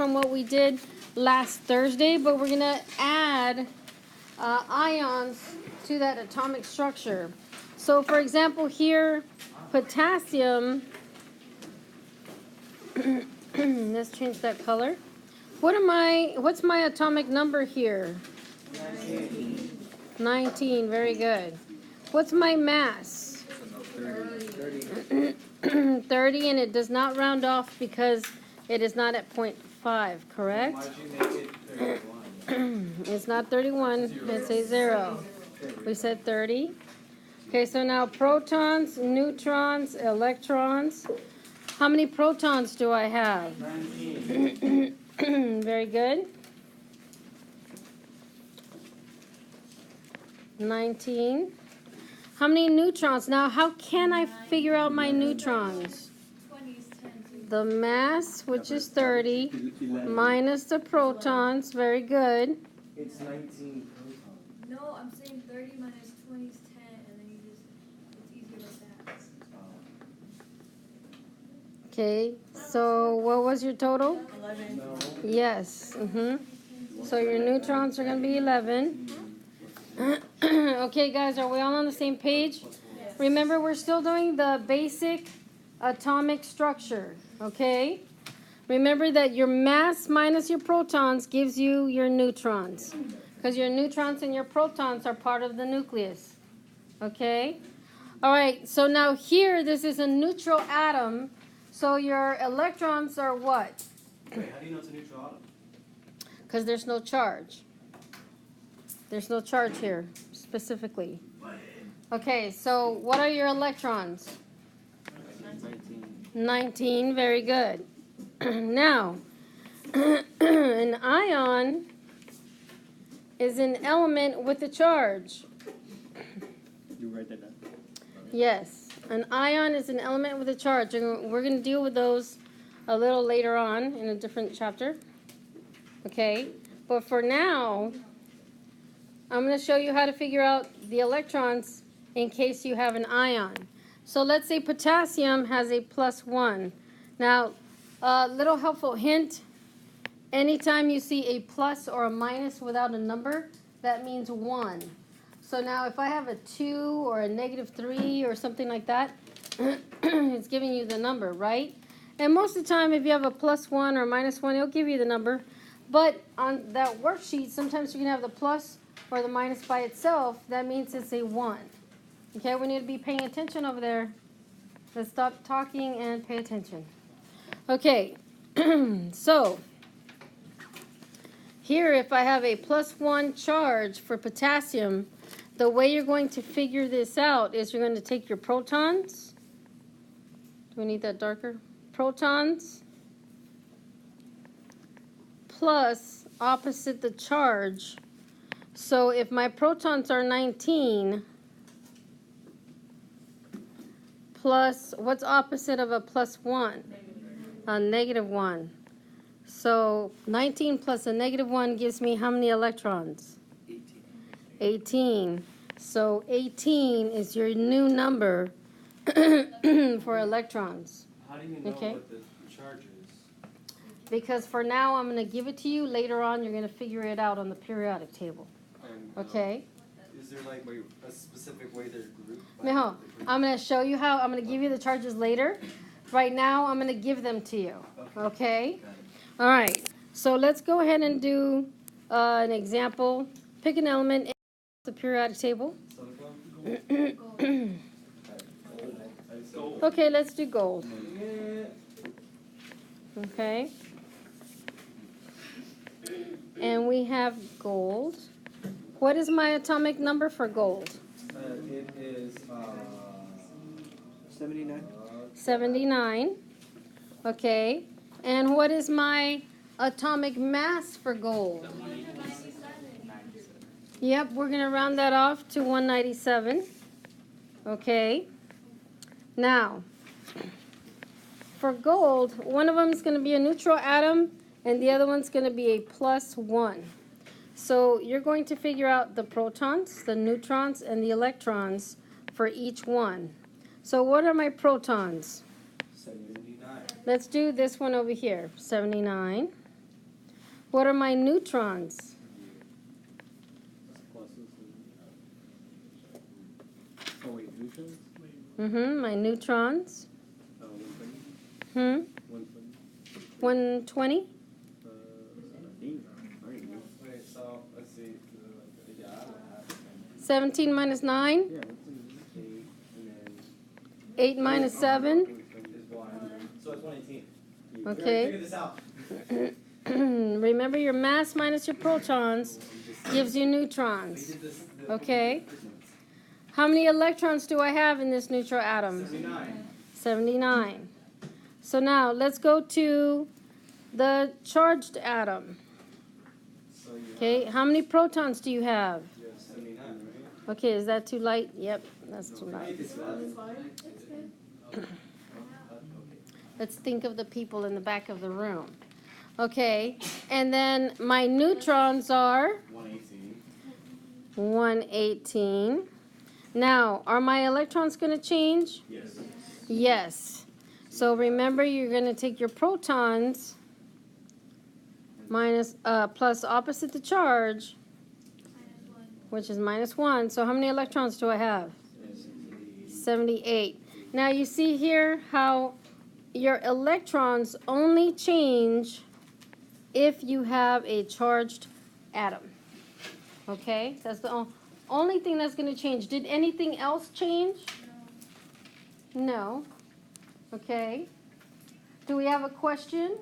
from what we did last Thursday, but we're going to add ions to that atomic structure. So, for example, here, potassium, let's change that color. What's my atomic number here? 19, very good. What's my mass? 30, and it does not round off because it is not at 0.5, correct? Why'd you make it 31? It's not 31, it's a 0. We said 30. Okay, so now protons, neutrons, electrons. How many protons do I have? 19. Very good. 19. How many neutrons? Now, how can I figure out my neutrons? The mass, which is 30, minus the protons. Very good. It's 19 protons. No, I'm saying 30 minus 20 is 10, and then you just, it's easier like that. Okay, so what was your total? 11. No. Yes. So your neutrons are going to be 11. Okay, guys, are we all on the same page? Yes. Remember, we're still doing the basic atomic structure, okay? Remember that your mass minus your protons gives you your neutrons, because your neutrons and your protons are part of the nucleus, okay? All right, so now here, this is a neutral atom, so your electrons are what? Wait, how do you know it's a neutral atom? Because there's no charge. There's no charge here, specifically. Okay, so what are your electrons? 19, very good. Now, an ion is an element with a charge. You write that down? Yes, an ion is an element with a charge, and we're going to deal with those a little later on in a different chapter. Okay, but for now, I'm going to show you how to figure out the electrons in case you have an ion. So let's say potassium has a +1. Now, a little helpful hint, anytime you see a plus or a minus without a number, that means 1. So now if I have a 2 or a -3 or something like that, it's giving you the number, right? And most of the time, if you have a +1 or -1, it'll give you the number. But on that worksheet, sometimes you can have the plus or the minus by itself. That means it's a 1. Okay, we need to be paying attention over there. Let's stop talking and pay attention. Okay, so here if I have a +1 charge for potassium, the way you're going to figure this out is you're going to take your protons. Do we need that darker? Protons plus opposite the charge. So if my protons are 19 plus, what's opposite of a +1? A -1. So 19 plus a -1 gives me how many electrons? 18. So 18 is your new number for electrons. How do you know Okay. what the charge is? Because for now, I'm going to give it to you. Later on, you're going to figure it out on the periodic table. And, Okay? Is there like a specific way they're grouped? No, I'm going to show you how. I'm going to give you the charges later. Right now, I'm going to give them to you. Okay? Got it. All right. So let's go ahead and do an example. Pick an element in the periodic table. Silicon? Gold. Okay, let's do gold. Okay. And we have gold. What is my atomic number for gold? It is 79. 79. Okay. And what is my atomic mass for gold? Yep, we're going to round that off to 197. Okay. Now, for gold, one of them is going to be a neutral atom, and the other one's going to be a +1. So you're going to figure out the protons, the neutrons, and the electrons for each one. So what are my protons? 79. Let's do this one over here, 79. What are my neutrons? Pluses and, oh wait, neutrons? My neutrons. 120? 120? 120? I think, wait, so, let's see, yeah, 17 minus 9? yeah, what's in 8, and then... 8 minus 7? is 1, so it's 118. Okay. Figure this out. Remember, your mass minus your protons gives you We neutrons. did this. Okay. How many electrons do I have in this neutral atom? 79. 79. So now let's go to the charged atom. So you Okay, how many protons do you have? have 79, right? Okay, is that too light? Yep, that's too light. It's good. Let's think of the people in the back of the room. Okay, and then my neutrons are 118. 118. Now, are my electrons going to change? Yes. Yes. So remember, you're going to take your protons plus opposite the charge, -1. which is -1. So how many electrons do I have? 78. Now you see here how your electrons only change if you have a charged atom. Okay? That's the only thing that's going to change. Did anything else change? No. Okay. Do we have a question?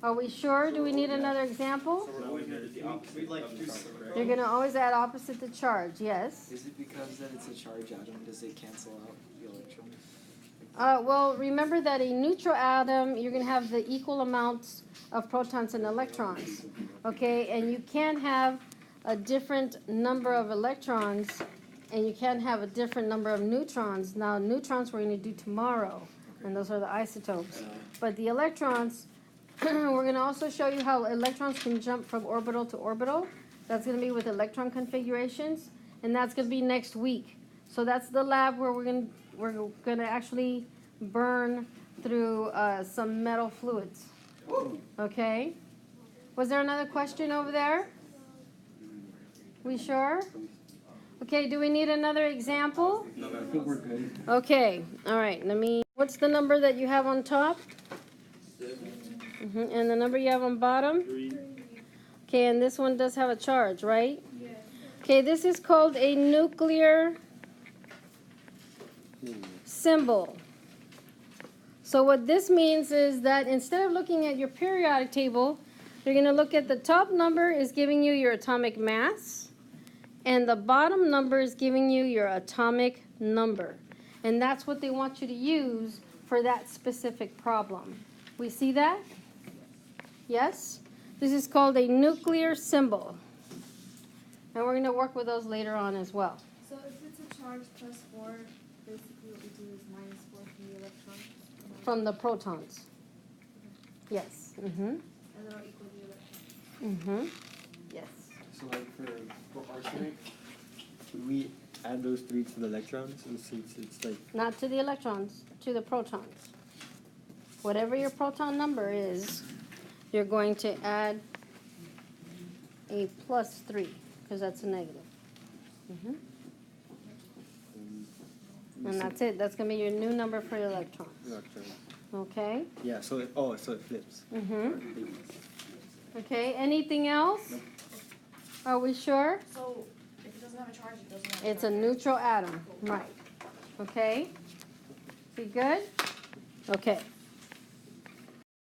Are we sure? Do we need another example? So we're always gonna do the opposite. We'd like to do something. You're going to always add opposite the charge, yes. Is it because that it's a charge atom? Does it cancel out the electrons? Well, remember that a neutral atom, you're going to have the equal amounts of protons and electrons. Okay, and you can't have a different number of electrons and you can't have a different number of neutrons. Now, neutrons we're going to do tomorrow, and those are the isotopes. But the electrons, we're going to also show you how electrons can jump from orbital to orbital. That's going to be with electron configurations, and that's going to be next week. So that's the lab where we're going to actually burn through some metal fluids. Okay? Was there another question over there? We sure? Okay, do we need another example? I think we're good. Okay, all right, what's the number that you have on top? And the number you have on bottom? 3. Okay, and this one does have a charge, right? Yes. Okay, this is called a nuclear symbol. So what this means is that instead of looking at your periodic table, you're going to look at the top number is giving you your atomic mass, and the bottom number is giving you your atomic number. And that's what they want you to use for that specific problem. We see that? Yes? This is called a nuclear symbol. And we're going to work with those later on as well. So if it's a charge +4, basically what we do is -4 from the electrons. From the protons. Yes. Mm-hmm. And then I'll equal the electrons. Mm-hmm. Yes. So like for arsenic, would we add those 3 to the electrons? And since it's like... Not to the electrons, to the protons. Whatever your proton number is, you're going to add a +3, because that's a negative. Mm-hmm. And that's it. That's going to be your new number for your electrons. Electrons. Okay? Yeah, so so it flips. Mm-hmm. Okay, anything else? Are we sure? So, if it doesn't have a charge, it doesn't have a It's a neutral atom, right. Okay? Be good? Okay.